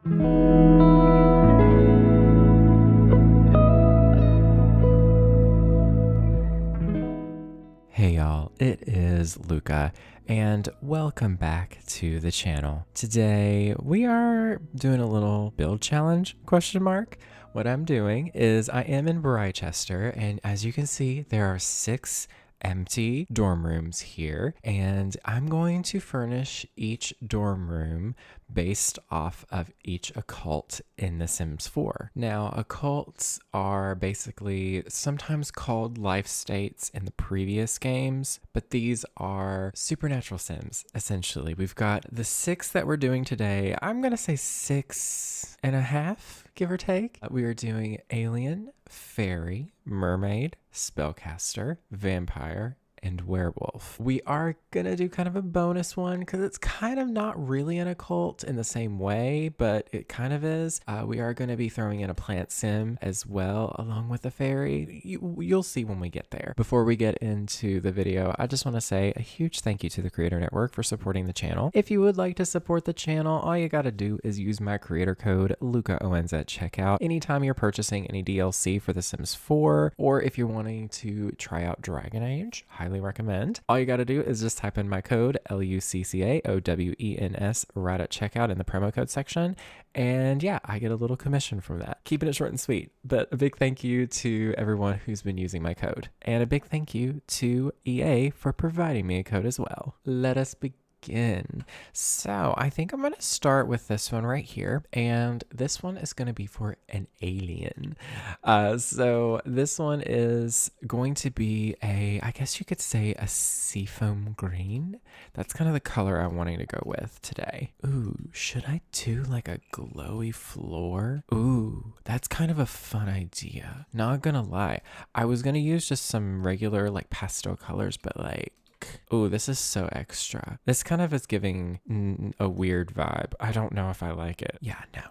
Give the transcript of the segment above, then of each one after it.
Hey y'all, it is Luca, and welcome back to the channel. Today we are doing a little build challenge, question mark. What I'm doing is I am in Brychester, and as you can see, there are 6 empty dorm rooms here, and I'm going to furnish each dorm room based off of each occult in The Sims 4. Now, occults are basically sometimes called life states in the previous games, but these are supernatural sims, essentially. We've got the 6 that we're doing today. I'm gonna say 6.5, give or take. We are doing alien, fairy, mermaid, spellcaster, vampire, and werewolf. We are gonna do kind of a bonus one because it's kind of not really an occult in the same way, but it kind of is. We are gonna be throwing in a PlantSim as well, along with the fairy. You'll see when we get there. Before we get into the video, I just want to say a huge thank you to the Creator Network for supporting the channel. If you would like to support the channel, all you gotta do is use my creator code luccaowens at checkout anytime you're purchasing any DLC for The Sims 4, or if you're wanting to try out Dragon Age, highly recommend. All you got to do is just type in my code LUCCAOWENS right at checkout in the promo code section, and yeah, I get a little commission from that. Keeping it short and sweet, but a big thank you to everyone who's been using my code, and a big thank you to EA for providing me a code as well. Let us begin. So I think I'm going to start with this one right here, and this one is going to be for an alien. So this one is going to be I guess you could say a seafoam green. That's kind of the color I'm wanting to go with today. Ooh, should I do like a glowy floor? Ooh, that's kind of a fun idea. Not gonna lie, I was gonna use just some regular like pastel colors, but like, oh, this is so extra. This kind of is giving a weird vibe. I don't know if I like it. Yeah, no,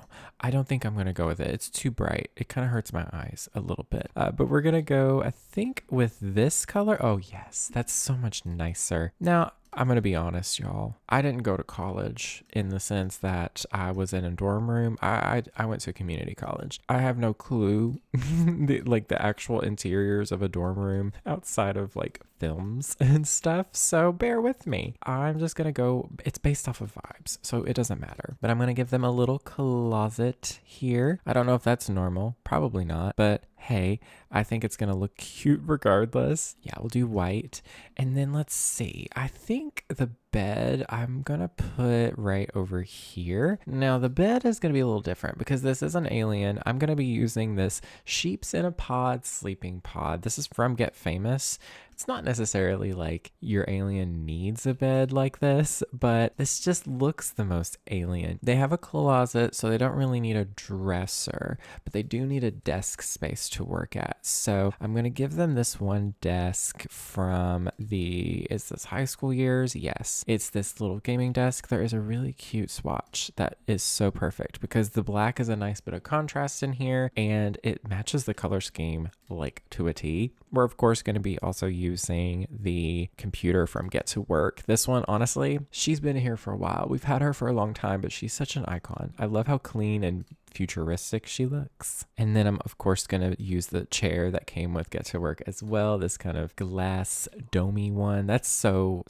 I don't think I'm going to go with it. It's too bright. It kind of hurts my eyes a little bit. But we're going to go, I think, with this color. Oh, yes, that's so much nicer. Now, I'm going to be honest, y'all. I didn't go to college in the sense that I was in a dorm room. I went to a community college. I have no clue, the actual interiors of a dorm room outside of like films and stuff. So bear with me. I'm just going to go, it's based off of vibes, so it doesn't matter. But I'm going to give them a little closet here. I don't know if that's normal. Probably not. But hey, I think it's going to look cute regardless. Yeah, we'll do white. And then let's see. I think the bed I'm going to put right over here. Now, the bed is going to be a little different because this is an alien. I'm going to be using this sheeps in a pod sleeping pod. This is from Get Famous. It's not necessarily like your alien needs a bed like this, but this just looks the most alien. They have a closet, so they don't really need a dresser, but they do need a desk space to work at. So I'm going to give them this one desk from is this high school years? Yes. It's this little gaming desk. There is a really cute swatch that is so perfect because the black is a nice bit of contrast in here and it matches the color scheme like to a T. We're of course going to be also using the computer from Get to Work. This one, honestly, she's been here for a while. We've had her for a long time, but she's such an icon. I love how clean and futuristic she looks. And then I'm of course going to use the chair that came with Get to Work as well. This kind of glass domey one. That's so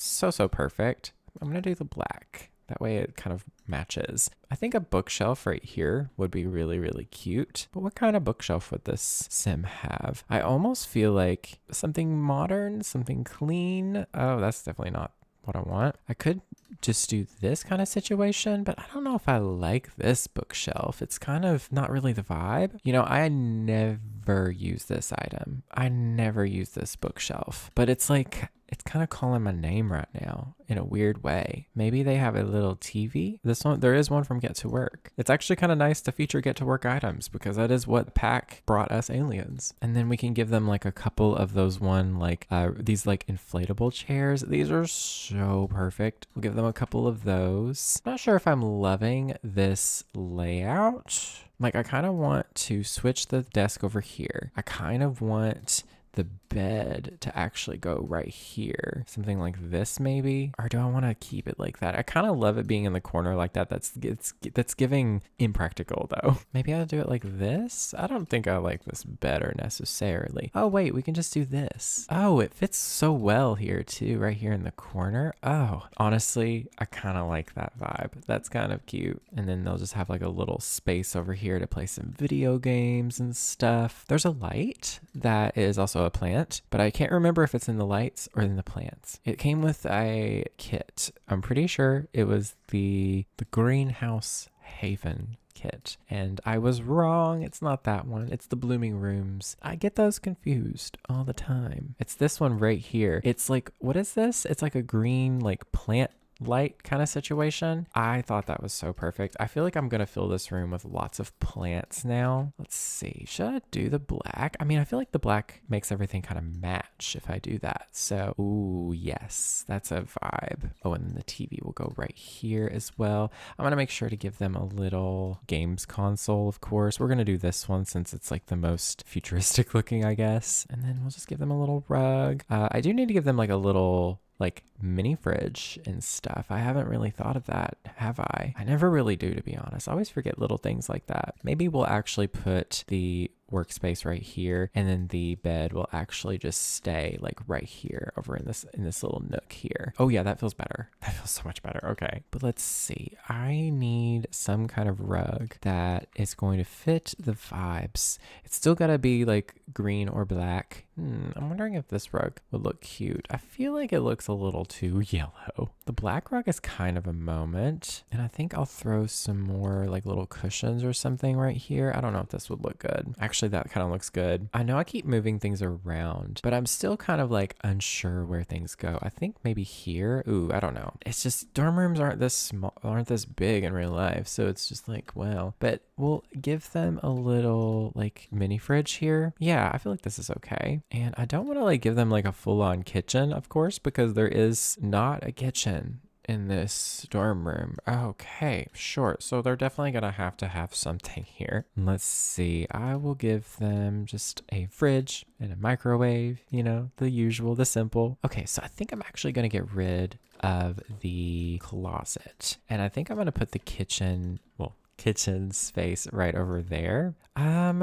perfect. I'm going to do the black. That way it kind of matches. I think a bookshelf right here would be really, really cute. But what kind of bookshelf would this sim have? I almost feel like something modern, something clean. Oh, that's definitely not what I want. I could just do this kind of situation, but I don't know if I like this bookshelf. It's kind of not really the vibe. You know, I never use this item. I never use this bookshelf, but it's like, it's kind of calling my name right now in a weird way. Maybe they have a little TV. This one, there is one from Get to Work. It's actually kind of nice to feature Get to Work items because that is what pack brought us aliens. And then we can give them like a couple of those these like inflatable chairs. These are so perfect. We'll give them a couple of those. Not sure if I'm loving this layout. Like I kind of want to switch the desk over here. I kind of want the bed to actually go right here. Something like this maybe? Or do I want to keep it like that? I kind of love it being in the corner like that. That's giving impractical though. Maybe I'll do it like this? I don't think I like this better necessarily. Oh wait, we can just do this. Oh, it fits so well here too, right here in the corner. Oh, honestly, I kind of like that vibe. That's kind of cute. And then they'll just have like a little space over here to play some video games and stuff. There's a light that is also a plant, but I can't remember if it's in the lights or in the plants. It came with a kit. I'm pretty sure it was the greenhouse haven kit, and I was wrong. It's not that one. It's the blooming rooms. I get those confused all the time. It's this one right here. It's like, what is this? It's like a green like plant light kind of situation. I thought that was so perfect. I feel like I'm gonna fill this room with lots of plants now. Let's see, should I do the black? I mean, I feel like the black makes everything kind of match if I do that. So, ooh, yes, that's a vibe. Oh, and then the TV will go right here as well. I'm gonna make sure to give them a little games console, of course. We're gonna do this one since it's like the most futuristic looking, I guess. And then we'll just give them a little rug. I do need to give them like a little like mini fridge and stuff. I haven't really thought of that, have I? I never really do, to be honest. I always forget little things like that. Maybe we'll actually put the workspace right here, and then the bed will actually just stay like right here over in this little nook here. Oh yeah, that feels better. That feels so much better. Okay, but let's see. I need some kind of rug that is going to fit the vibes. It's still gotta be like green or black. I'm wondering if this rug would look cute. I feel like it looks a little too yellow. The black rug is kind of a moment, and I think I'll throw some more like little cushions or something right here. I don't know if this would look good. Actually, that kind of looks good. I know I keep moving things around, but I'm still kind of like unsure where things go. I think maybe here. Ooh, I don't know. It's just dorm rooms aren't this small, aren't this big in real life. So it's just like, well, but we'll give them a little like mini fridge here. Yeah, I feel like this is okay. And I don't want to like give them like a full-on kitchen, of course, because there is not a kitchen in this dorm room. Okay, sure. So they're definitely gonna have to have something here. Let's see. I will give them just a fridge and a microwave, you know, the usual, the simple. Okay, so I think I'm actually gonna get rid of the closet. And I think I'm gonna put the kitchen space right over there.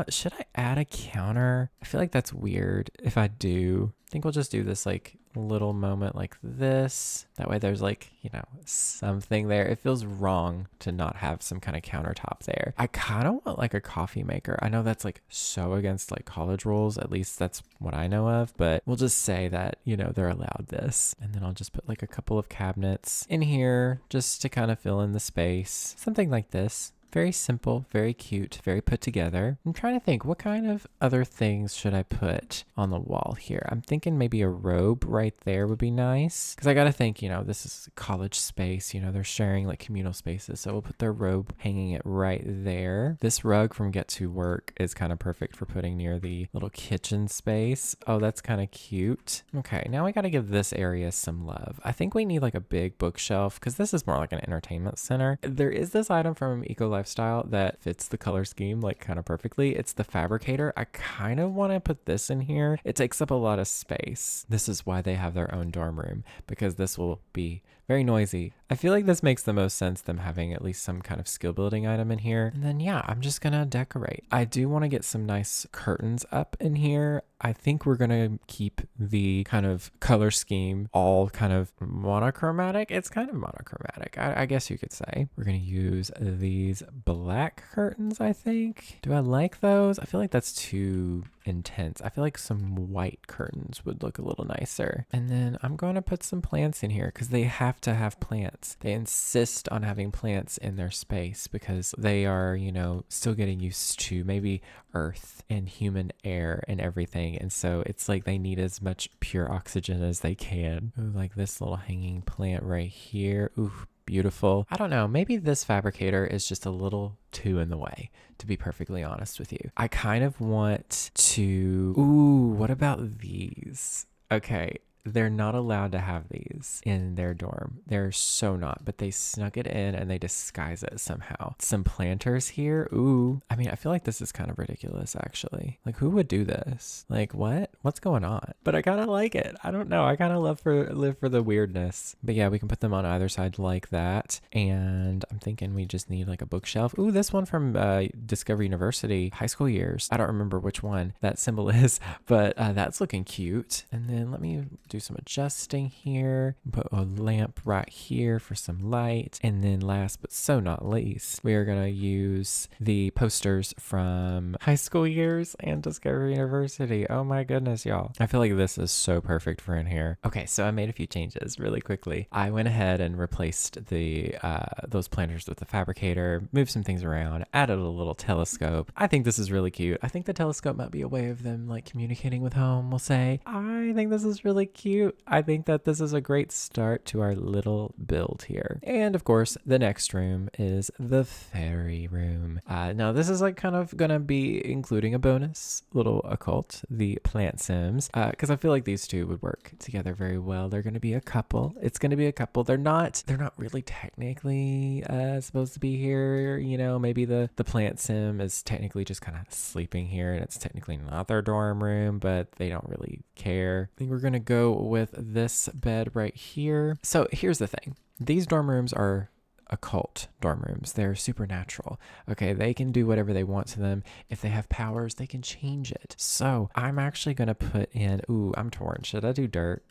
Should I add a counter? I feel like that's weird if I do. I think we'll just do this like little moment like this. That way there's like, you know, something there. It feels wrong to not have some kind of countertop there. I kind of want like a coffee maker. I know that's like so against like college rules. At least that's what I know of, but we'll just say that, you know, they're allowed this. And then I'll just put like a couple of cabinets in here just to kind of fill in the space. Something like this. Very simple, very cute, very put together. I'm trying to think, what kind of other things should I put on the wall here? I'm thinking maybe a robe right there would be nice. Because I got to think, you know, this is college space. You know, they're sharing like communal spaces. So we'll put their robe hanging it right there. This rug from Get to Work is kind of perfect for putting near the little kitchen space. Oh, that's kind of cute. Okay, now we got to give this area some love. I think we need like a big bookshelf because this is more like an entertainment center. There is this item from Eco Lifestyle that fits the color scheme like kind of perfectly. It's the fabricator. I kind of want to put this in here. It takes up a lot of space. This is why they have their own dorm room, because this will be very noisy. I feel like this makes the most sense, them having at least some kind of skill building item in here. And then yeah, I'm just gonna decorate. I do want to get some nice curtains up in here. I think we're gonna keep the kind of color scheme all kind of monochromatic. It's kind of monochromatic, I guess you could say. We're gonna use these black curtains, I think. Do I like those? I feel like that's too intense. I feel like some white curtains would look a little nicer. And then I'm going to put some plants in here because they have to have plants. They insist on having plants in their space because they are, you know, still getting used to maybe earth and human air and everything. And so it's like they need as much pure oxygen as they can. Ooh, like this little hanging plant right here. Ooh, beautiful. I don't know. Maybe this fabricator is just a little too in the way, to be perfectly honest with you. I kind of want to... Ooh, what about these? Okay. they're not allowed to have these in their dorm. They're so not, but they snuck it in and they disguise it somehow. Some planters here. Ooh. I mean, I feel like this is kind of ridiculous, actually. Like, who would do this? Like, what? What's going on? But I kind of like it. I don't know. I kind of live for the weirdness. But yeah, we can put them on either side like that. And I'm thinking we just need like a bookshelf. Ooh, this one from Discovery University, high school years. I don't remember which one that symbol is, but that's looking cute. And then let me do some adjusting here. Put a lamp right here for some light. And then last but so not least, we are going to use the posters from high school years and Discovery University. Oh my goodness, y'all. I feel like this is so perfect for in here. Okay, so I made a few changes really quickly. I went ahead and replaced the those planters with the fabricator, moved some things around, added a little telescope. I think this is really cute. I think the telescope might be a way of them like communicating with home, we'll say. I think this is really cute. I think that this is a great start to our little build here. And of course, the next room is the fairy room. Now this is like kind of gonna be including a bonus little occult, the PlantSims, because I feel like these two would work together very well. They're gonna be a couple. It's gonna be a couple. They're not really technically supposed to be here. You know, maybe the PlantSim is technically just kind of sleeping here, and it's technically not their dorm room, but they don't really care. I think we're gonna go with this bed right here. So here's the thing. These dorm rooms are occult dorm rooms. They're supernatural. Okay, they can do whatever they want to them. If they have powers, they can change it. So I'm actually gonna put in, ooh, I'm torn. Should I do dirt?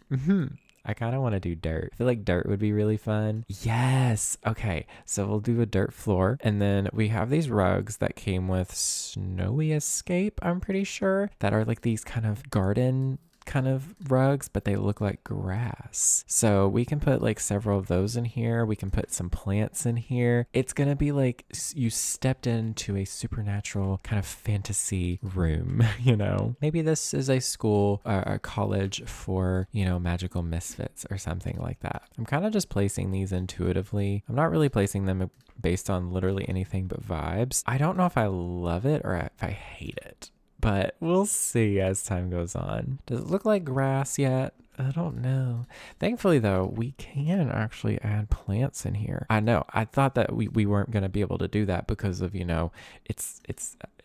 I kind of want to do dirt. I feel like dirt would be really fun. Yes. Okay. So we'll do a dirt floor. And then we have these rugs that came with Snowy Escape, I'm pretty sure, that are like these kind of garden kind of rugs, but they look like grass. So we can put like several of those in here. We can put some plants in here. It's gonna be like you stepped into a supernatural kind of fantasy room, you know? Maybe this is a school or a college for, you know, magical misfits or something like that. I'm kind of just placing these intuitively. I'm not really placing them based on literally anything but vibes. I don't know if I love it or if I hate it, but we'll see as time goes on. Does it look like grass yet? I don't know. Thankfully, though, we can actually add plants in here. I know. I thought that we weren't going to be able to do that because of, you know, it's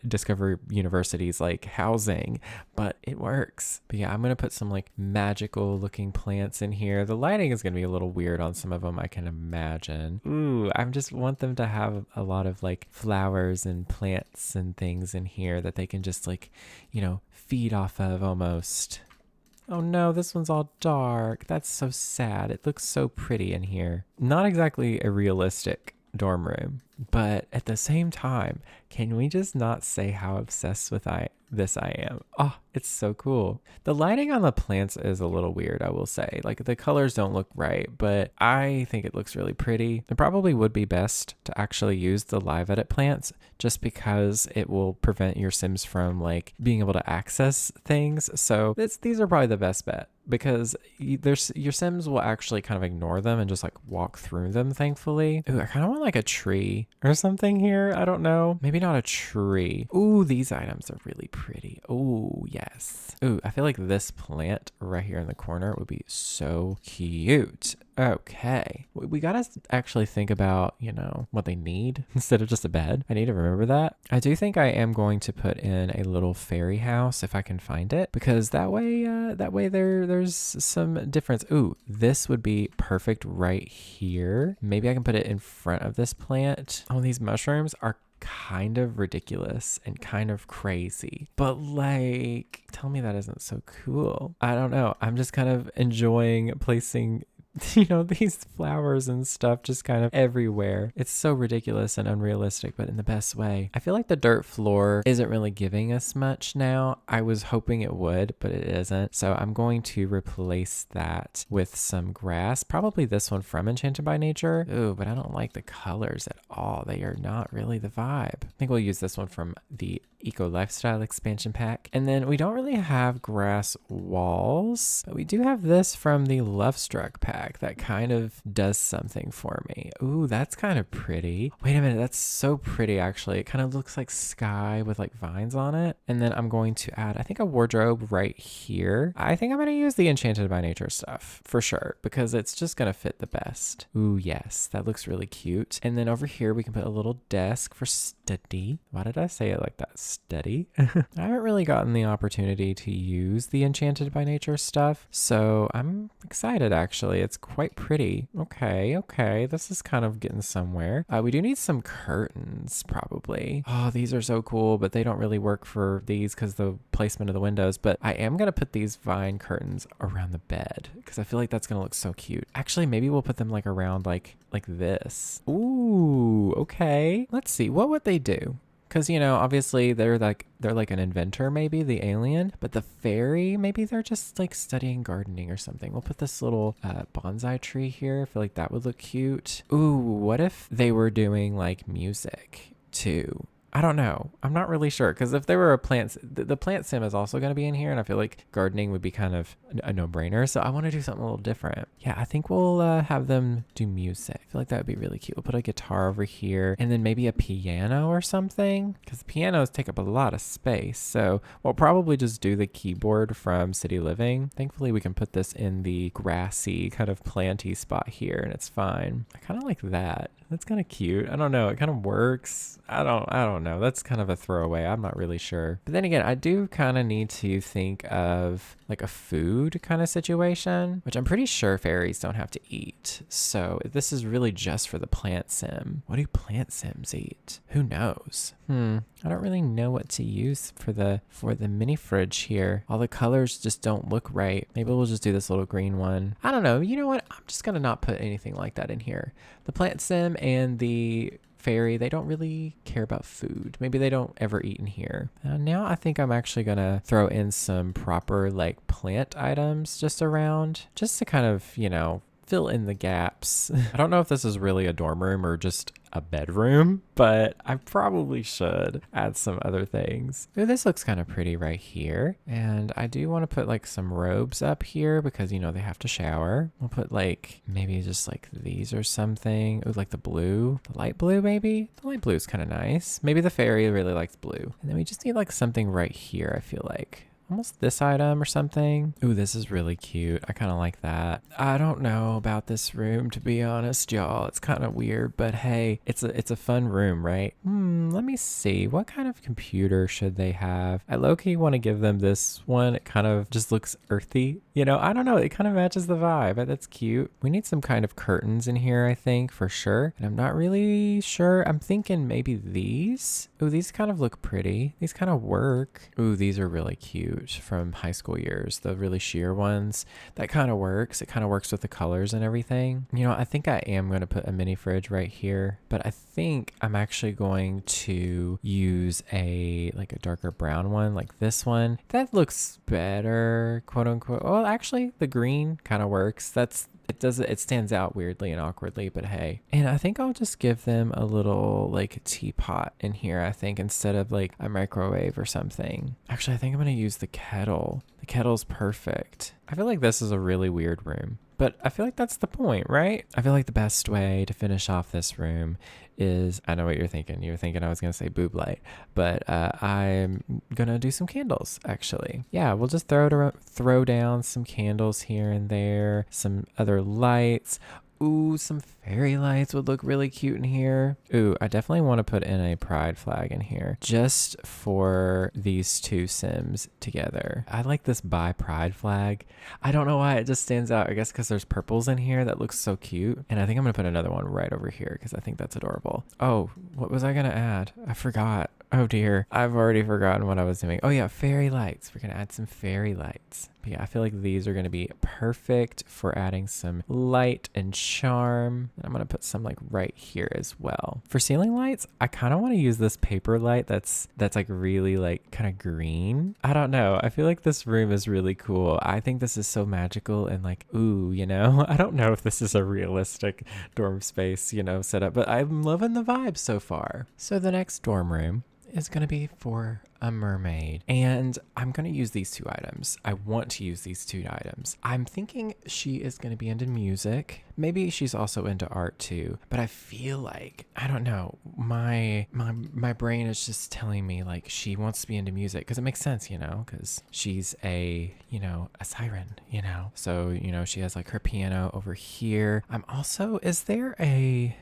Discovery University's like housing, but it works. But yeah, I'm going to put some like magical looking plants in here. The lighting is going to be a little weird on some of them, I can imagine. Ooh, I just want them to have a lot of like flowers and plants and things in here that they can just like, you know, feed off of almost. Oh no, this one's all dark. That's so sad. It looks so pretty in here. Not exactly a realistic dorm room, but at the same time, can we just not say how obsessed with this I am? Oh, it's so cool. The lighting on the plants is a little weird, I will say. Like the colors don't look right, but I think it looks really pretty. It probably would be best to actually use the live edit plants just because it will prevent your Sims from like being able to access things. So these are probably the best bet, because your Sims will actually kind of ignore them and just like walk through them, thankfully. Ooh, I kind of want like a tree or something here. I don't know. Maybe not a tree. Ooh, these items are really pretty. Ooh, yes. Ooh, I feel like this plant right here in the corner would be so cute. Okay. We gotta actually think about, you know, what they need instead of just a bed. I need to remember that. I do think I am going to put in a little fairy house if I can find it, because that way there's some difference. Ooh, this would be perfect right here. Maybe I can put it in front of this plant. Oh, these mushrooms are kind of ridiculous and kind of crazy, but like, tell me that isn't so cool. I don't know. I'm just kind of enjoying placing, you know, these flowers and stuff just kind of everywhere. It's so ridiculous and unrealistic, but in the best way. I feel like the dirt floor isn't really giving us much now. I was hoping it would, but it isn't. So I'm going to replace that with some grass, probably this one from Enchanted by Nature. Ooh, but I don't like the colors at all. They are not really the vibe. I think we'll use this one from the Eco Lifestyle expansion pack. And then we don't really have grass walls, but we do have this from the Love Struck pack that kind of does something for me. Ooh, that's kind of pretty. Wait a minute, that's so pretty actually. It kind of looks like sky with like vines on it. And then I'm going to add, I think, a wardrobe right here. I think I'm going to use the Enchanted by Nature stuff for sure because it's just going to fit the best. Ooh, yes, that looks really cute. And then over here we can put a little desk for study. Why did I say it like that? Study? I haven't really gotten the opportunity to use the Enchanted by Nature stuff, so I'm excited actually. It's quite pretty. Okay, this is kind of getting somewhere. We do need some curtains probably. Oh, these are so cool, but they don't really work for these because the placement of the windows, but I am going to put these vine curtains around the bed because I feel like that's going to look so cute. Actually, maybe we'll put them like around like this. Ooh, okay. Let's see. What would they do? Because, you know, obviously they're like an inventor, maybe the alien, but the fairy, maybe they're just like studying gardening or something. We'll put this little bonsai tree here. I feel like that would look cute. Ooh, what if they were doing like music too? I don't know. I'm not really sure because if there were a plant, the PlantSim is also going to be in here, and I feel like gardening would be kind of a no-brainer. So I want to do something a little different. Yeah, I think we'll have them do music. I feel like that would be really cute. We'll put a guitar over here and then maybe a piano or something because pianos take up a lot of space. So we'll probably just do the keyboard from City Living. Thankfully, we can put this in the grassy kind of planty spot here, and it's fine. I kind of like that. That's kind of cute. I don't know. It kind of works. I don't know. That's kind of a throwaway. I'm not really sure. But then again, I do kind of need to think of like a food kind of situation, which I'm pretty sure fairies don't have to eat. So this is really just for the PlantSim. What do PlantSims eat? Who knows? I don't really know what to use for the mini fridge here. All the colors just don't look right. Maybe we'll just do this little green one. I don't know. You know what? I'm just going to not put anything like that in here. The PlantSim and the fairy, they don't really care about food. Maybe they don't ever eat in here. Now I think I'm actually going to throw in some proper like plant items just around, just to kind of, you know, fill in the gaps. I don't know if this is really a dorm room or just a bedroom, but I probably should add some other things. Ooh, this looks kind of pretty right here. And I do want to put like some robes up here because, you know, they have to shower. We'll put like maybe just like these or something. Ooh, like the blue, the light blue maybe. The light blue is kind of nice. Maybe the fairy really likes blue. And then we just need like something right here, I feel like. Almost this item or something. Ooh, this is really cute. I kind of like that. I don't know about this room, to be honest, y'all. It's kind of weird, but hey, it's a fun room, right? Let me see. What kind of computer should they have? I low-key want to give them this one. It kind of just looks earthy. You know, I don't know. It kind of matches the vibe. That's cute. We need some kind of curtains in here, I think, for sure. And I'm not really sure. I'm thinking maybe these. Ooh, these kind of look pretty. These kind of work. Ooh, these are really cute. From high school years, the really sheer ones. That kind of works. It kind of works with the colors and everything. You know, I think I am going to put a mini fridge right here, but I think I'm actually going to use a darker brown one like this one. That looks better, quote unquote. Well, actually the green kind of works. It stands out weirdly and awkwardly, but hey. And I think I'll just give them a little like teapot in here, I think, instead of like a microwave or something. Actually, I think I'm going to use the kettle. The kettle's perfect. I feel like this is a really weird room, but I feel like that's the point, right? I feel like the best way to finish off this room is, I know what you're thinking. You're thinking I was going to say boob light, but I'm going to do some candles, actually. Yeah, we'll just throw down some candles here and there, some other lights. Ooh, some fairy lights would look really cute in here. Ooh, I definitely want to put in a pride flag in here just for these two Sims together. I like this bi pride flag. I don't know why it just stands out. I guess because there's purples in here that looks so cute. And I think I'm going to put another one right over here because I think that's adorable. Oh, what was I going to add? I forgot. Oh dear, I've already forgotten what I was doing. Oh yeah, fairy lights. We're gonna add some fairy lights. But yeah, I feel like these are gonna be perfect for adding some light and charm. And I'm gonna put some like right here as well. For ceiling lights, I kind of want to use this paper light that's like really like kind of green. I don't know. I feel like this room is really cool. I think this is so magical and like, ooh, you know, I don't know if this is a realistic dorm space, you know, setup, but I'm loving the vibe so far. So the next dorm room is going to be for a mermaid. And I'm going to use these 2 items. I want to use these 2 items. I'm thinking she is going to be into music. Maybe she's also into art too, but I feel like, I don't know, my brain is just telling me like she wants to be into music because it makes sense, you know, because she's a siren, you know. So, you know, she has like her piano over here. I'm also, is there the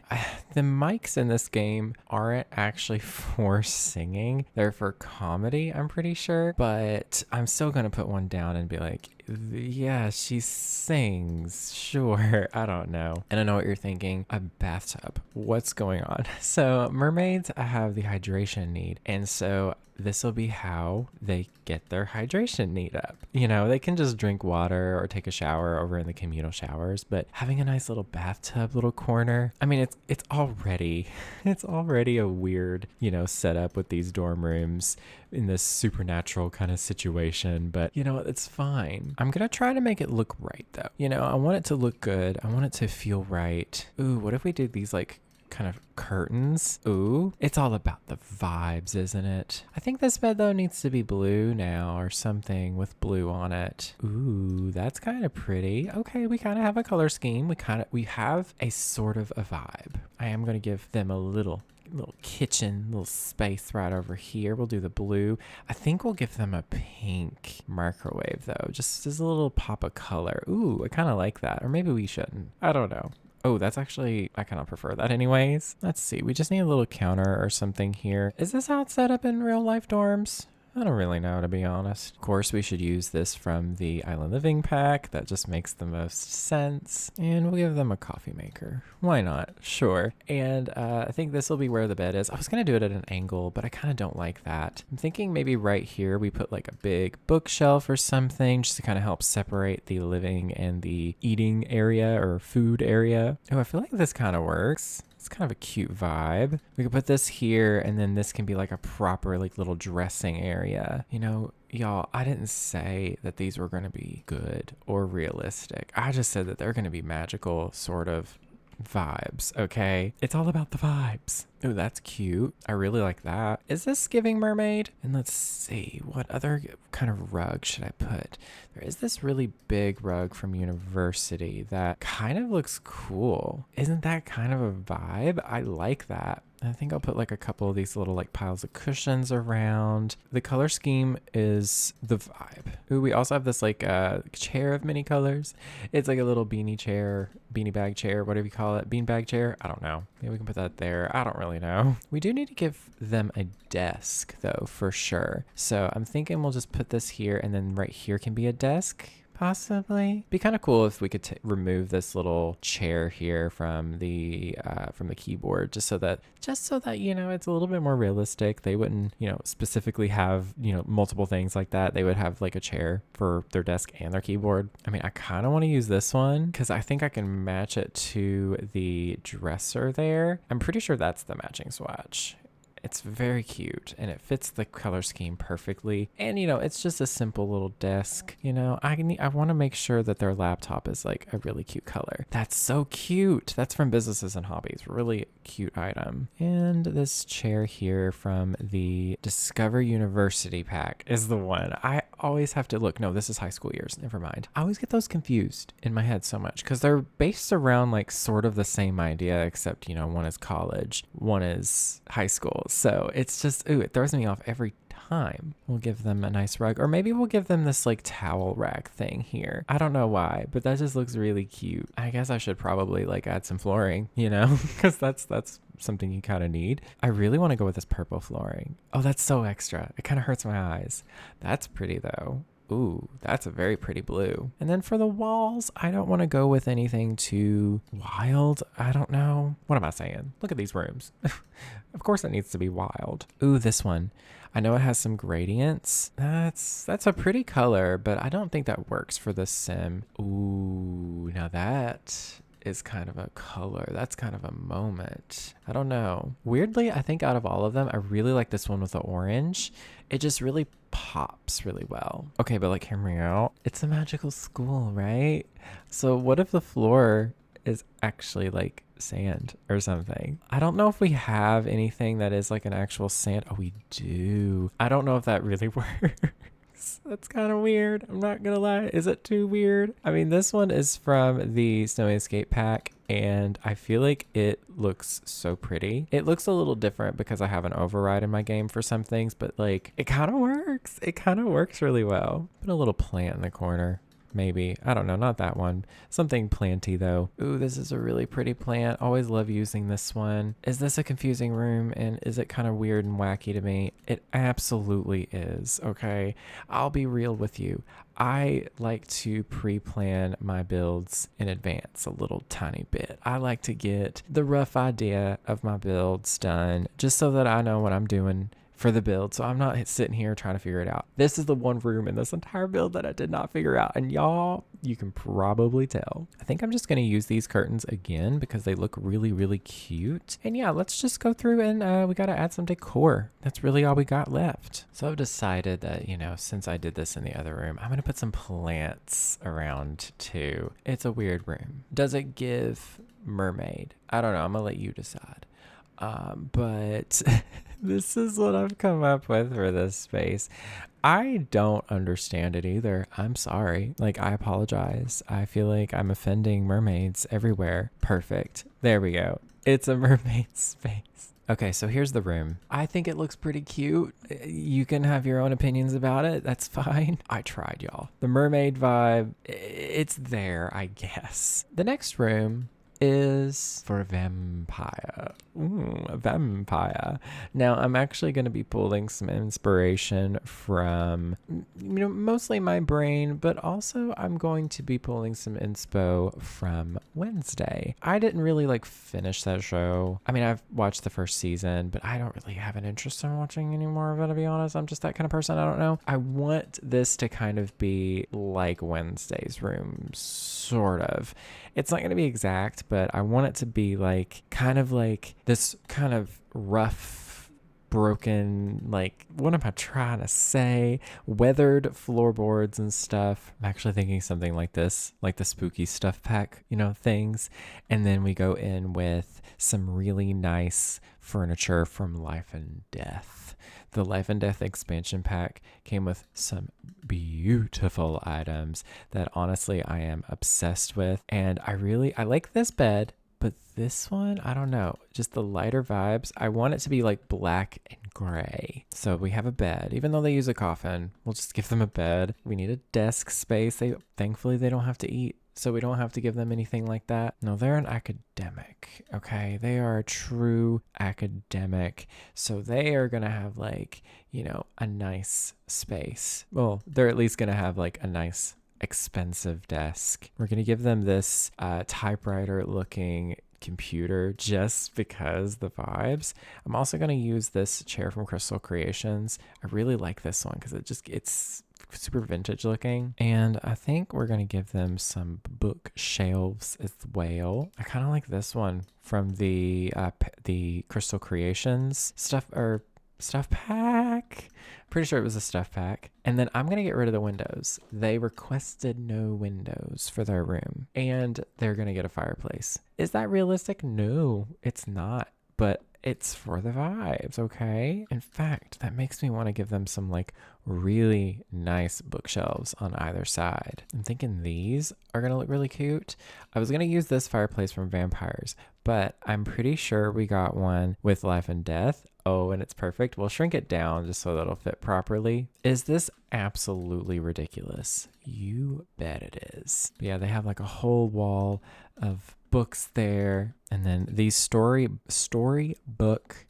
mics in this game aren't actually for singing. They're for comedy, I'm pretty sure, but I'm still going to put one down and be like, yeah, she sings. Sure. I don't know. And I know what you're thinking. A bathtub. What's going on? So mermaids have the hydration need. And so this will be how they get their hydration need up. You know, they can just drink water or take a shower over in the communal showers, but having a nice little bathtub, little corner. I mean, it's already a weird, you know, setup with these dorm rooms in this supernatural kind of situation, but you know, it's fine. I'm going to try to make it look right though. You know, I want it to look good. I want it to feel right. Ooh, what if we did these like kind of curtains? Ooh, it's all about the vibes, isn't it? I think this bed though needs to be blue now or something with blue on it. Ooh, that's kind of pretty. Okay, we kind of have a color scheme. We have a sort of a vibe. I am going to give them a little kitchen, little space right over here. We'll do the blue. I think we'll give them a pink microwave though, just as a little pop of color. Ooh, I kind of like that. Or maybe we shouldn't. I don't know. Oh, that's actually, I kind of prefer that anyways. Let's see. We just need a little counter or something here. Is this how it's set up in real life dorms? I don't really know, to be honest. Of course, we should use this from the Island Living pack. That just makes the most sense. And we'll give them a coffee maker. Why not? Sure. And I think this will be where the bed is. I was going to do it at an angle, but I kind of don't like that. I'm thinking maybe right here we put like a big bookshelf or something just to kind of help separate the living and the eating area or food area. Oh, I feel like this kind of works. It's kind of a cute vibe. We could put this here, and then this can be like a proper like little dressing area. You know, y'all, I didn't say that these were going to be good or realistic. I just said that they're going to be magical sort of vibes, okay? It's all about the vibes. Oh, that's cute. I really like that. Is this giving mermaid? And let's see, what other kind of rug should I put? There is this really big rug from university that kind of looks cool. Isn't that kind of a vibe? I like that. I think I'll put like a couple of these little like piles of cushions around. The color scheme is the vibe. Ooh, we also have this like chair of many colors. It's like a little beanie chair, beanie bag chair, whatever you call it. Bean bag chair? I don't know. Maybe we can put that there. I don't really know. We do need to give them a desk though, for sure. So I'm thinking we'll just put this here, and then right here can be a desk. Possibly. Be kind of cool if we could remove this little chair here from the keyboard, just so that you know, it's a little bit more realistic. They wouldn't, you know, specifically have, you know, multiple things like that. They would have like a chair for their desk and their keyboard. I mean, I kind of want to use this one because I think I can match it to the dresser there. I'm pretty sure that's the matching swatch. It's very cute and it fits the color scheme perfectly. And, you know, it's just a simple little desk. You know, I want to make sure that their laptop is like a really cute color. That's so cute. That's from Businesses and Hobbies. Really cute item. And this chair here from the Discover University pack is the one. I always have to look. No, this is high school years. Never mind. I always get those confused in my head so much because they're based around like sort of the same idea, except, you know, one is college, one is high school. So it's just, ooh, it throws me off every time. We'll give them a nice rug, or maybe we'll give them this like towel rack thing here. I don't know why, but that just looks really cute. I guess I should probably like add some flooring, you know, because that's something you kind of need. I really want to go with this purple flooring. Oh, that's so extra. It kind of hurts my eyes. That's pretty though. Ooh, that's a very pretty blue. And then for the walls, I don't want to go with anything too wild. I don't know. What am I saying? Look at these rooms. Of course it needs to be wild. Ooh, this one. I know it has some gradients. That's a pretty color, but I don't think that works for this sim. Ooh, now that is kind of a color. That's kind of a moment. I don't know. Weirdly, I think out of all of them, I really like this one with the orange. It just really pops really well. Okay, but like, hear me out. It's a magical school, right? So what if the floor is actually like sand or something. I don't know if we have anything that is like an actual sand. Oh, we do. I don't know if that really works. That's kind of weird. I'm not gonna lie. Is it too weird? I mean, this one is from the Snowy Escape pack, and I feel like it looks so pretty. It looks a little different because I have an override in my game for some things, but like it kind of works. It kind of works really well. Put a little plant in the corner. Maybe. I don't know. Not that one. Something planty though. Ooh, this is a really pretty plant. Always love using this one. Is this a confusing room? And is it kind of weird and wacky to me? It absolutely is. Okay. I'll be real with you. I like to pre-plan my builds in advance a little tiny bit. I like to get the rough idea of my builds done just so that I know what I'm doing for the build, so I'm not sitting here trying to figure it out. This is the one room in this entire build that I did not figure out, and y'all, you can probably tell. I think I'm just going to use these curtains again because they look really, really cute. And yeah, let's just go through and we got to add some decor. That's really all we got left. So I've decided that, you know, since I did this in the other room, I'm going to put some plants around too. It's a weird room. Does it give Mermaid? I don't know. I'm going to let you decide. But this is what I've come up with for this space. I don't understand it either. I'm sorry. Like, I apologize. I feel like I'm offending mermaids everywhere. Perfect. There we go. It's a mermaid space. Okay, so here's the room. I think it looks pretty cute. You can have your own opinions about it. That's fine. I tried, y'all. The mermaid vibe, it's there, I guess. The next room is for a vampire. Ooh, a vampire. Now, I'm actually going to be pulling some inspiration from, you know, mostly my brain, but also I'm going to be pulling some inspo from Wednesday. I didn't really like finish that show. I mean, I've watched the first season, but I don't really have an interest in watching any more of it, to be honest. I'm just that kind of person. I don't know. I want this to kind of be like Wednesday's room, sort of. It's not going to be exact, but I want it to be like kind of like this kind of rough, broken, like, what am I trying to say? Weathered floorboards and stuff. I'm actually thinking something like this, like the spooky stuff pack, you know, things. And then we go in with some really nice furniture from Life and Death. The Life and Death expansion pack came with some beautiful items that honestly I am obsessed with. And I like this bed, but this one, I don't know, just the lighter vibes. I want it to be like black and gray. So we have a bed, even though they use a coffin, we'll just give them a bed. We need a desk space. Thankfully they don't have to eat, so we don't have to give them anything like that. No, they're an academic, okay? They are a true academic. So they are going to have like, you know, a nice space. Well, they're at least going to have like a nice expensive desk. We're going to give them this typewriter looking computer just because the vibes. I'm also going to use this chair from Crystal Creations. I really like this one because it's super vintage looking, and I think we're going to give them some bookshelves as well. I kind of like this one from the Crystal Creations stuff pack. Pretty sure it was a stuff pack. And then I'm going to get rid of the windows. They requested no windows for their room, and they're going to get a fireplace. Is that realistic? No, it's not, but it's for the vibes, okay? In fact, that makes me want to give them some like really nice bookshelves on either side. I'm thinking these are going to look really cute. I was going to use this fireplace from Vampires, but I'm pretty sure we got one with Life and Death. Oh, and it's perfect. We'll shrink it down just so that it'll fit properly. Is this absolutely ridiculous? You bet it is. But yeah, they have like a whole wall of books there, and then these storybook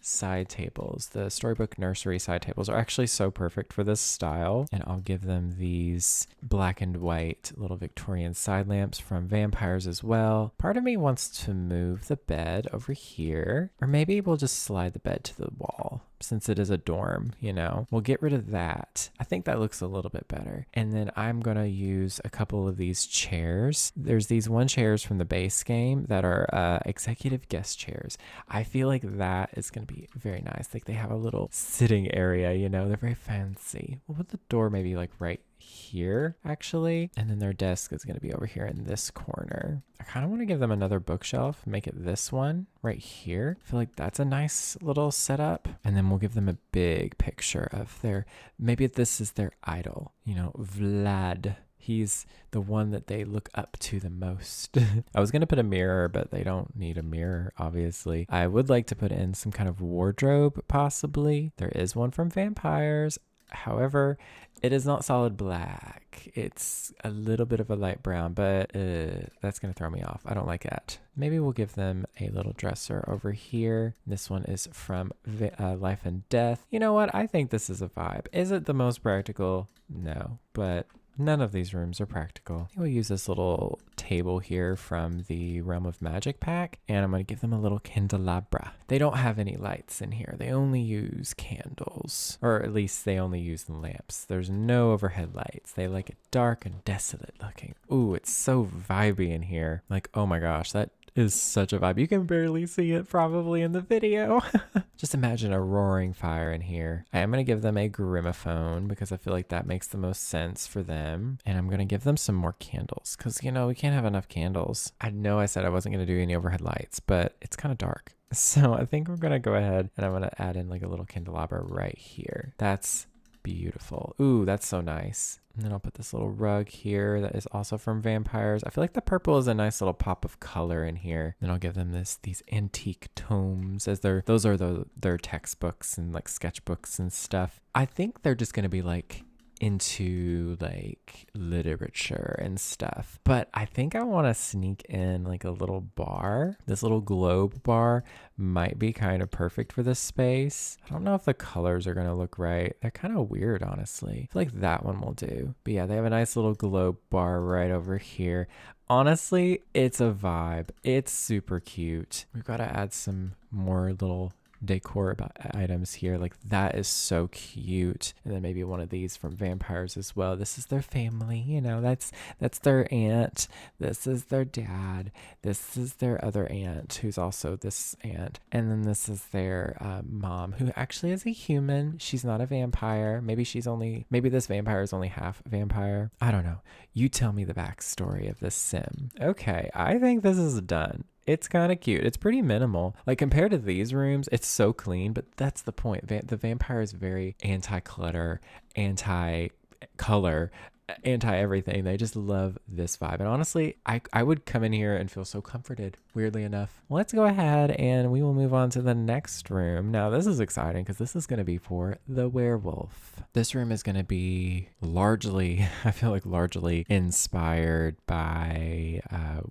side tables, the storybook nursery side tables, are actually so perfect for this style. And I'll give them these black and white little Victorian side lamps from Vampires as well. Part of me wants to move the bed over here, or maybe we'll just slide the bed to the wall since it is a dorm, you know. We'll get rid of that. I think that looks a little bit better. And then I'm going to use a couple of these chairs. There's these one chairs from the base game that are executive guest chairs. I feel like that is going to be very nice. Like they have a little sitting area, you know, they're very fancy. We'll put the door maybe like right here actually. And then their desk is going to be over here in this corner. I kind of want to give them another bookshelf, make it this one right here. I feel like that's a nice little setup. And then we'll give them a big picture of maybe this is their idol, you know, Vlad. He's the one that they look up to the most. I was going to put a mirror, but they don't need a mirror, obviously. I would like to put in some kind of wardrobe, possibly. There is one from vampires. However, it is not solid black. It's a little bit of a light brown, but that's going to throw me off. I don't like it. Maybe we'll give them a little dresser over here. This one is from Life and Death. You know what? I think this is a vibe. Is it the most practical? No, but none of these rooms are practical. We'll use this little table here from the Realm of Magic pack, and I'm going to give them a little candelabra. They don't have any lights in here. They only use candles, or at least they only use lamps. There's no overhead lights. They like it dark and desolate looking. Ooh, it's so vibey in here. Like, oh my gosh, that is such a vibe. You can barely see it probably in the video. Just imagine a roaring fire in here. I am going to give them a gramophone because I feel like that makes the most sense for them. And I'm going to give them some more candles because, you know, we can't have enough candles. I know I said I wasn't going to do any overhead lights, but it's kind of dark. So I think we're going to go ahead and I'm going to add in like a little candelabra right here. That's beautiful. Ooh, that's so nice. And then I'll put this little rug here that is also from vampires. I feel like the purple is a nice little pop of color in here. Then I'll give them these antique tomes as those are their textbooks and like sketchbooks and stuff. I think they're just going to be like into like literature and stuff, but I think I want to sneak in like a little bar. This little globe bar might be kind of perfect for this space. I don't know if the colors are going to look right. They're kind of weird, honestly. I feel like that one will do. But yeah, they have a nice little globe bar right over here. Honestly, it's a vibe. It's super cute. We've got to add some more little decor items here. Like that is so cute. And then maybe one of these from vampires as well. This is their family, you know, that's their aunt. This is their dad. This is their other aunt who's also this aunt. And then this is their mom, who actually is a human. She's not a vampire. Maybe this vampire is only half vampire. I don't know. You tell me the backstory of this sim. Okay, I think this is done. It's kind of cute. It's pretty minimal. Like compared to these rooms, it's so clean, but that's the point. The vampire is very anti-clutter, anti-color, anti-everything. They just love this vibe. And honestly, I would come in here and feel so comforted, weirdly enough. Let's go ahead and we will move on to the next room. Now, this is exciting because this is going to be for the werewolf. This room is going to be largely inspired by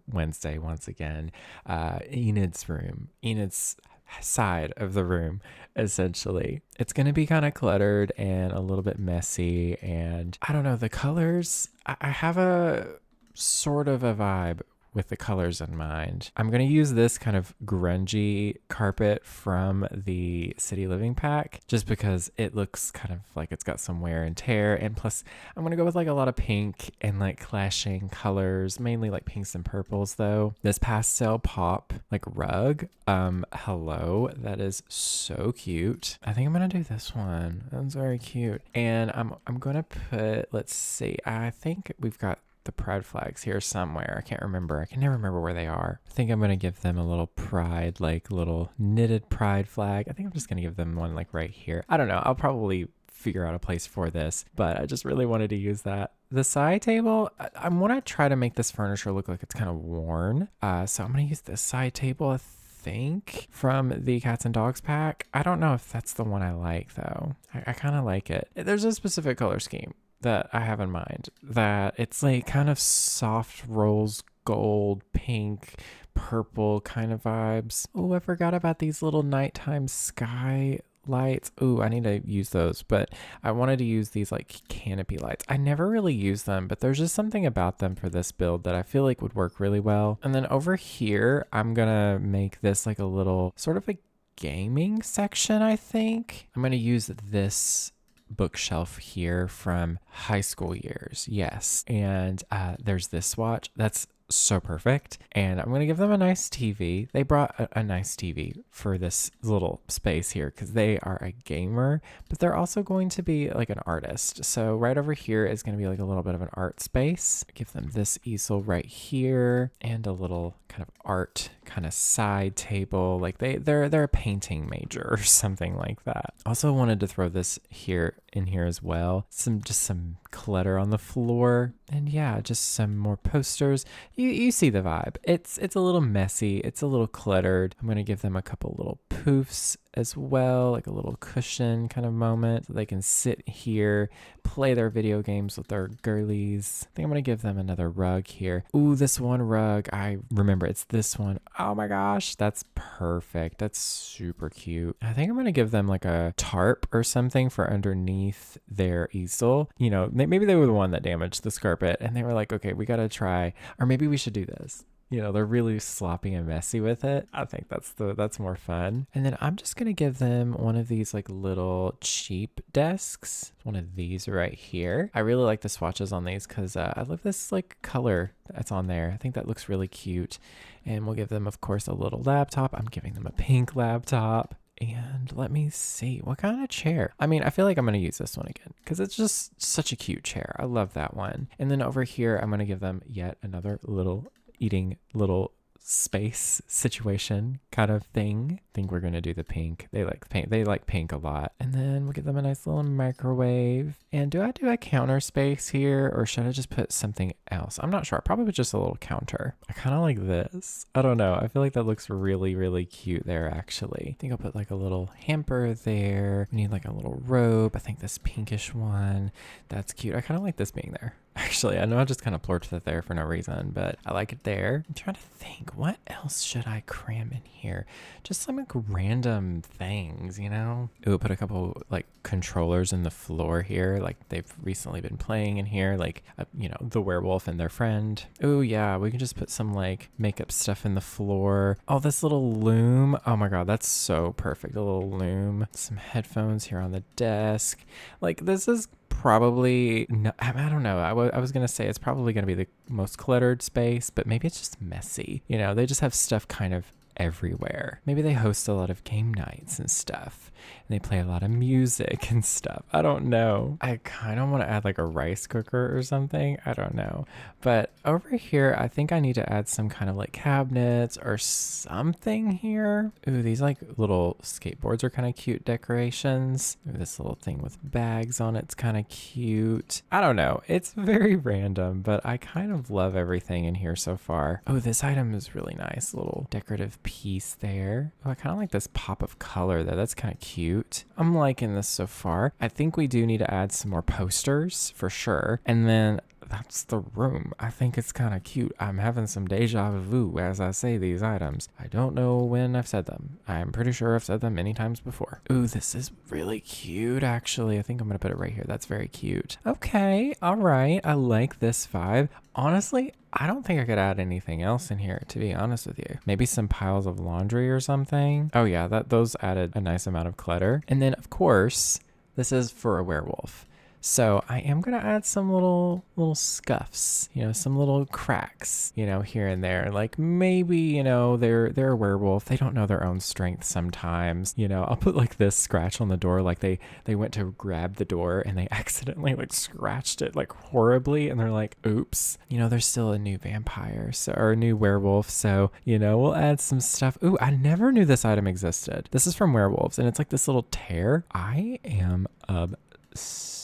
Wednesday once again. Enid's room. Enid's side of the room, essentially. It's going to be kind of cluttered and a little bit messy, and I don't know, the colors, I have a sort of a vibe with the colors in mind. I'm going to use this kind of grungy carpet from the City Living pack just because it looks kind of like it's got some wear and tear, and plus I'm going to go with like a lot of pink and like clashing colors, mainly like pinks and purples though. This pastel pop like rug, hello, that is so cute. I think I'm going to do this one. That's very cute. And I'm going to put, let's see, I think we've got the pride flags here somewhere. I can't remember. I can never remember where they are. I think I'm going to give them a little pride, like little knitted pride flag. I think I'm just going to give them one like right here. I don't know. I'll probably figure out a place for this, but I just really wanted to use that. The side table, I want to try to make this furniture look like it's kind of worn. So I'm going to use this side table, I think, from the Cats and Dogs pack. I don't know if that's the one I like though. I kind of like it. There's a specific color scheme that I have in mind, that it's like kind of soft rose gold, pink, purple kind of vibes. Oh, I forgot about these little nighttime sky lights. Ooh, I need to use those, but I wanted to use these like canopy lights. I never really use them, but there's just something about them for this build that I feel like would work really well. And then over here, I'm gonna make this like a little sort of a gaming section, I think. I'm gonna use this bookshelf here from high school years. Yes. And there's this swatch that's so perfect. And I'm going to give them a nice TV. They brought a nice TV for this little space here because they are a gamer, but they're also going to be like an artist. So right over here is going to be like a little bit of an art space. Give them this easel right here and a little kind of art kind of side table. Like they're a painting major or something like that. Also wanted to throw this here in here as well. Just some clutter on the floor, and yeah, just some more posters. You see the vibe. It's a little messy. It's a little cluttered. I'm gonna give them a couple little poofs as well, like a little cushion kind of moment so they can sit here, play their video games with their girlies. I think I'm gonna give them another rug here. Ooh, this one rug, I remember it's this one. Oh my gosh, that's perfect. That's super cute. I think I'm gonna give them like a tarp or something for underneath their easel. You know, maybe they were the one that damaged this carpet and they were like, okay, we gotta try, or maybe we should do this. You know, they're really sloppy and messy with it. I think that's more fun. And then I'm just gonna give them one of these like little cheap desks. One of these right here. I really like the swatches on these because I love this like color that's on there. I think that looks really cute. And we'll give them, of course, a little laptop. I'm giving them a pink laptop. And let me see, what kind of chair? I mean, I feel like I'm going to use this one again because it's just such a cute chair. I love that one. And then over here, I'm going to give them yet another little eating little space situation kind of thing. I think we're going to do the pink. They like pink. They like pink a lot. And then we'll give them a nice little microwave. And do I do a counter space here or should I just put something else? I'm not sure. Probably just a little counter. I kind of like this. I don't know. I feel like that looks really, really cute there actually. I think I'll put like a little hamper there. We need like a little robe. I think this pinkish one. That's cute. I kind of like this being there. Actually, I know I just kind of plurked it there for no reason, but I like it there. I'm trying to think, what else should I cram in here? Just some like random things, you know? Ooh, put a couple like controllers in the floor here. Like they've recently been playing in here, like, you know, the werewolf and their friend. Ooh, yeah, we can just put some like makeup stuff in the floor. Oh, this little loom. Oh my God, that's so perfect. A little loom. Some headphones here on the desk. Like this is probably, no, I don't know. I was going to say it's probably going to be the most cluttered space, but maybe it's just messy. You know, they just have stuff kind of everywhere. Maybe they host a lot of game nights and stuff, and they play a lot of music and stuff. I don't know. I kind of want to add like a rice cooker or something. I don't know. But over here, I think I need to add some kind of like cabinets or something here. Ooh, these like little skateboards are kind of cute decorations. Ooh, this little thing with bags on it's kind of cute. I don't know. It's very random, but I kind of love everything in here so far. Oh, this item is really nice. Little decorative piece there. Oh, I kind of like this pop of color though. That's kind of cute. I'm liking this so far. I think we do need to add some more posters for sure. And then that's the room. I think it's kind of cute. I'm having some deja vu as I say these items. I don't know when I've said them. I'm pretty sure I've said them many times before. Ooh, this is really cute actually. I think I'm gonna put it right here. That's very cute. Okay, all right. I like this vibe. Honestly, I don't think I could add anything else in here, to be honest with you. Maybe some piles of laundry or something. Oh yeah, those added a nice amount of clutter. And then of course, this is for a werewolf. So I am going to add some little scuffs, you know, some little cracks, you know, here and there. Like maybe, you know, they're a werewolf. They don't know their own strength sometimes. You know, I'll put like this scratch on the door. Like they went to grab the door and they accidentally like scratched it like horribly. And they're like, oops, you know, there's still a new vampire or a new werewolf. So, you know, we'll add some stuff. Ooh, I never knew this item existed. This is from Werewolves and it's like this little tear. I am obsessed.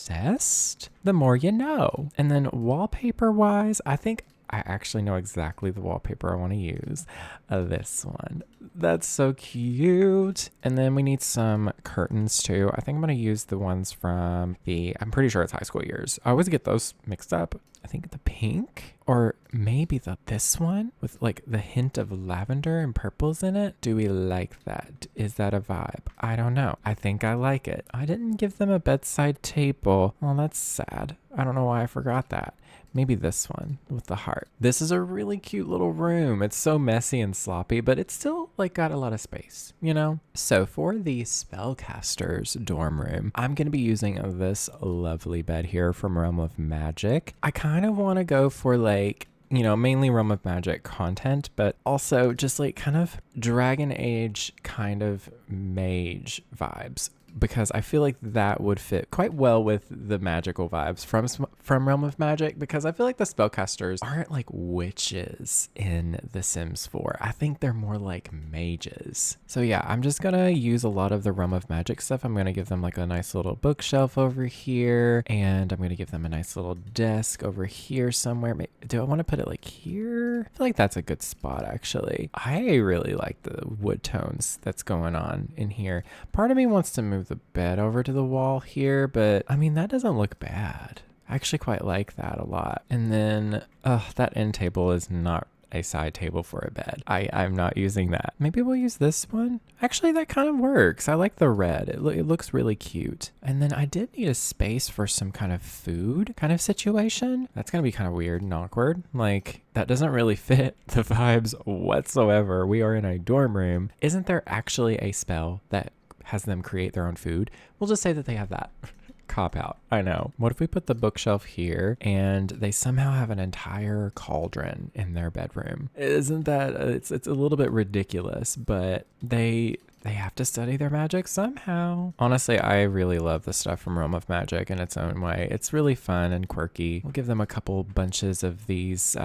The more you know. And then wallpaper wise, I think I actually know exactly the wallpaper I want to use. This one. That's so cute. And then we need some curtains too. I think I'm going to use the ones from I'm pretty sure it's High School Years. I always get those mixed up. I think the pink or maybe this one with like the hint of lavender and purples in it. Do we like that? Is that a vibe? I don't know. I think I like it. I didn't give them a bedside table. Oh, that's sad. I don't know why I forgot that. Maybe this one with the heart. This is a really cute little room. It's so messy and sloppy, but it's still like got a lot of space, you know? So for the Spellcaster's dorm room, I'm going to be using this lovely bed here from Realm of Magic. I kind of want to go for like you know, mainly Realm of Magic content, but also just like kind of Dragon Age kind of mage vibes, because I feel like that would fit quite well with the magical vibes from Realm of Magic, because I feel like the spellcasters aren't like witches in The Sims 4. I think they're more like mages. So yeah, I'm just gonna use a lot of the Realm of Magic stuff. I'm gonna give them like a nice little bookshelf over here, and I'm gonna give them a nice little desk over here somewhere. Do I want to put it like here? I feel like that's a good spot actually. I really like the wood tones that's going on in here. Part of me wants to move the bed over to the wall here, but I mean, that doesn't look bad. I actually quite like that a lot. And then that end table is not a side table for a bed. I'm not using that. Maybe we'll use this one. Actually, that kind of works. I like the red. It looks really cute. And then I did need a space for some kind of food kind of situation. That's gonna be kind of weird and awkward. Like, that doesn't really fit the vibes whatsoever. We are in a dorm room. Isn't there actually a spell that has them create their own food? We'll just say that they have that. Cop out. I know. What if we put the bookshelf here and they somehow have an entire cauldron in their bedroom? Isn't that, it's a little bit ridiculous, but they have to study their magic somehow. Honestly, I really love the stuff from Realm of Magic in its own way. It's really fun and quirky. We'll give them a couple bunches of these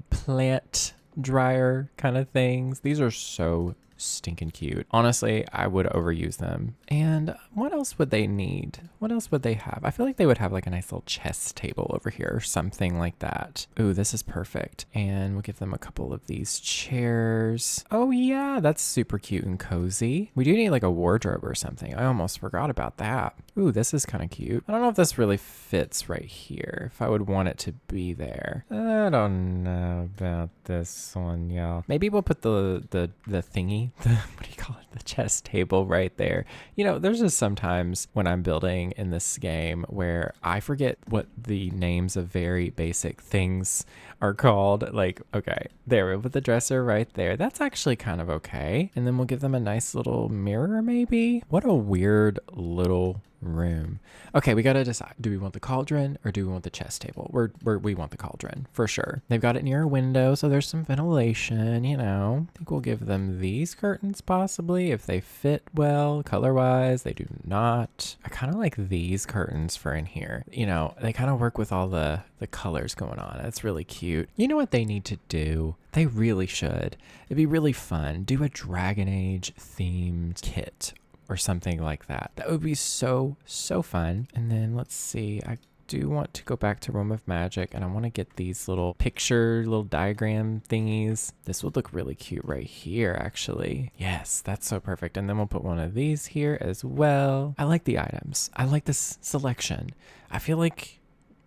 plant dryer kind of things. These are so stinking cute. Honestly, I would overuse them. And what else would they need? What else would they have? I feel like they would have like a nice little chess table over here or something like that. Ooh, this is perfect. And we'll give them a couple of these chairs. Oh yeah, that's super cute and cozy. We do need like a wardrobe or something. I almost forgot about that. Ooh, this is kind of cute. I don't know if this really fits right here, if I would want it to be there. I don't know about this one, y'all. Maybe we'll put the thingy, what do you call it? The chess table right there. You know, there's just sometimes when I'm building in this game where I forget what the names of very basic things are called. Like, okay, there, we'll put the dresser right there. That's actually kind of okay. And then we'll give them a nice little mirror maybe. What a weird little room. Okay, we gotta decide. Do we want the cauldron or do we want the chess table? We want the cauldron for sure. They've got it near a window, so there's some ventilation, you know. I think we'll give them these curtains possibly if they fit well color-wise. They do not. I kind of like these curtains for in here. You know, they kind of work with all the colors going on. It's really cute. You know what they need to do? They really should. It'd be really fun. Do a Dragon Age themed kit or something like that. That would be so fun. And then let's see, I do want to go back to Realm of Magic and I want to get these little little diagram thingies. This would look really cute right here, actually. Yes, that's so perfect. And then we'll put one of these here as well. I like the items. I like this selection. I feel like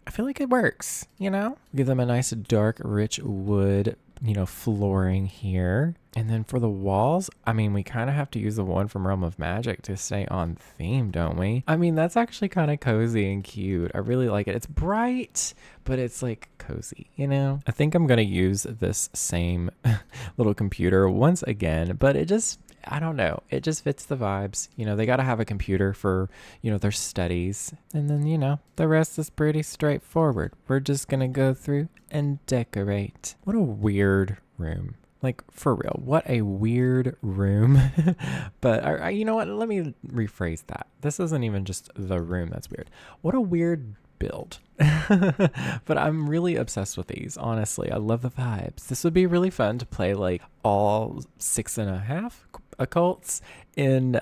it works, you know? Give them a nice dark, rich wood, you know, flooring here. And then for the walls, I mean, we kind of have to use the one from Realm of Magic to stay on theme, don't we? I mean, that's actually kind of cozy and cute. I really like it. It's bright, but it's like cozy, you know? I think I'm going to use this same little computer once again, but it just, I don't know. It just fits the vibes. You know, they got to have a computer for, you know, their studies. And then, you know, the rest is pretty straightforward. We're just going to go through and decorate. What a weird room. Like, for real, what a weird room. But you know what? Let me rephrase that. This isn't even just the room that's weird. What a weird build. But I'm really obsessed with these, honestly. I love the vibes. This would be really fun to play like all 6.5 occults in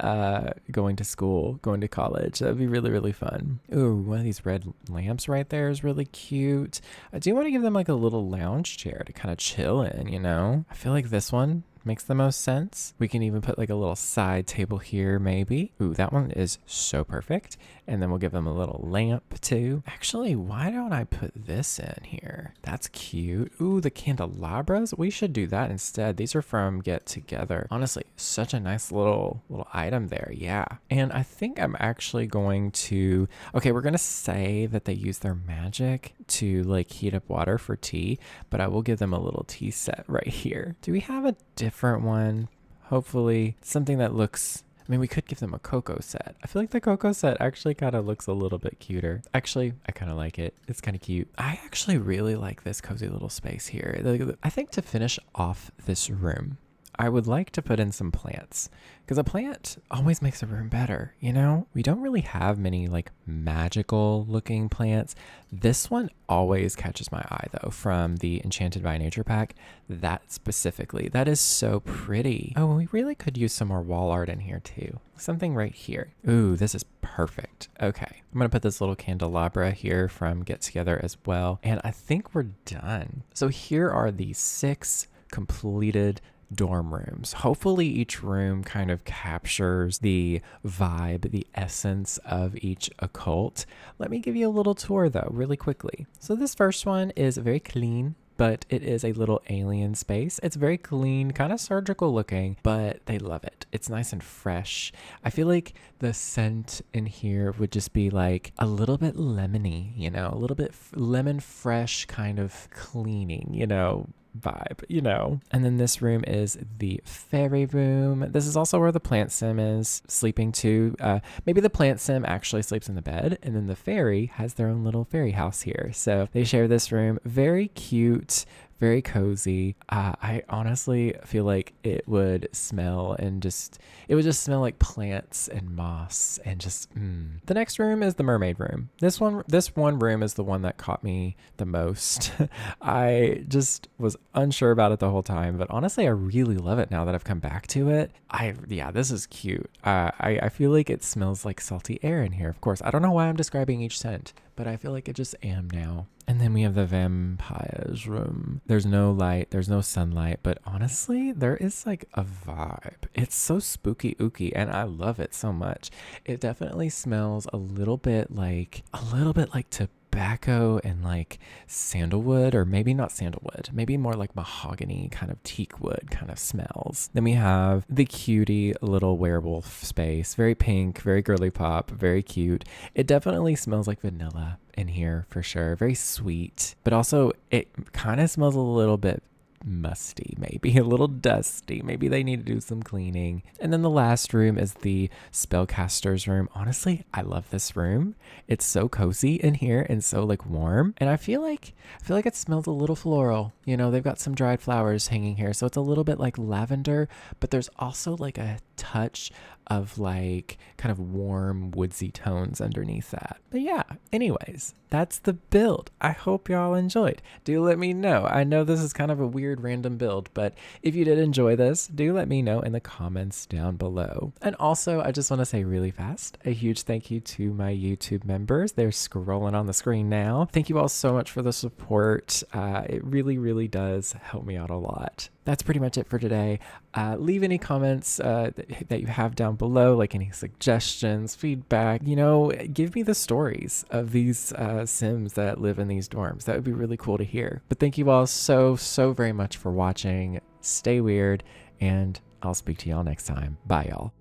going to school, going to college. That'd be really fun. Ooh, one of these red lamps right there is really cute. I do want to give them like a little lounge chair to kind of chill in, you know? I feel like this one makes the most sense. We can even put like a little side table here maybe. Ooh, that one is so perfect. And then we'll give them a little lamp too. Actually, why don't I put this in here? That's cute. Ooh, the candelabras. We should do that instead. These are from Get Together. Honestly, such a nice little item there. Yeah. And I think I'm actually going to, okay, we're going to say that they use their magic to like heat up water for tea, but I will give them a little tea set right here. Do we have a different one? Hopefully something that looks I mean, we could give them a cocoa set. I feel like the cocoa set actually kind of looks a little bit cuter. Actually, I kind of like it. It's kind of cute. I actually really like this cozy little space here. I think to finish off this room, I would like to put in some plants, because a plant always makes a room better, you know? We don't really have many like magical looking plants. This one always catches my eye though, from the Enchanted by Nature pack. That specifically, that is so pretty. Oh, we really could use some more wall art in here too. Something right here. Ooh, this is perfect. Okay, I'm gonna put this little candelabra here from Get Together as well. And I think we're done. So here are the 6 completed dorm rooms. Hopefully each room kind of captures the vibe, the essence of each occult. Let me give you a little tour though, really quickly. So this first one is very clean, but it is a little alien space. It's very clean, kind of surgical looking, but they love it. It's nice and fresh. I feel like the scent in here would just be like a little bit lemony, you know, a little bit lemon fresh kind of cleaning, you know, vibe, you know. And then this room is the fairy room. This is also where the PlantSim is sleeping too. Maybe the PlantSim actually sleeps in the bed, and then the fairy has their own little fairy house here. So they share this room. Very cute, very cozy. I honestly feel like it would smell and it would just smell like plants and moss and just The next room is the mermaid room. This one room is the one that caught me the most. I just was unsure about it the whole time, but honestly, I really love it now that I've come back to it. Yeah, this is cute. I feel like it smells like salty air in here. Of course, I don't know why I'm describing each scent, but I feel like it just am now. And then we have the vampire's room. There's no light, there's no sunlight, but honestly, there is like a vibe. It's so spooky ooky, and I love it so much. It definitely smells a little bit like tobacco and like sandalwood, or maybe not sandalwood, maybe more like mahogany kind of teak wood kind of smells. Then we have the cutie little werewolf space, very pink, very girly pop, very cute. It definitely smells like vanilla in here for sure, very sweet, but also it kind of smells a little bit musty, maybe a little dusty. Maybe they need to do some cleaning. And then the last room is the spellcaster's room. Honestly, I love this room. It's so cozy in here and so like warm. And I feel like it smells a little floral. You know, they've got some dried flowers hanging here, so it's a little bit like lavender, but there's also like a touch of like kind of warm woodsy tones underneath that. But yeah, anyways, that's the build. I hope y'all enjoyed. Do let me know. I know this is kind of a weird random build, but if you did enjoy this, do let me know in the comments down below. And also, I just want to say really fast, a huge thank you to my YouTube members. They're scrolling on the screen now. Thank you all so much for the support. It really, really does help me out a lot. That's pretty much it for today. Leave any comments that you have down below, like any suggestions, feedback. You know, give me the stories of these Sims that live in these dorms. That would be really cool to hear. But thank you all so very much for watching. Stay weird, and I'll speak to y'all next time. Bye, y'all.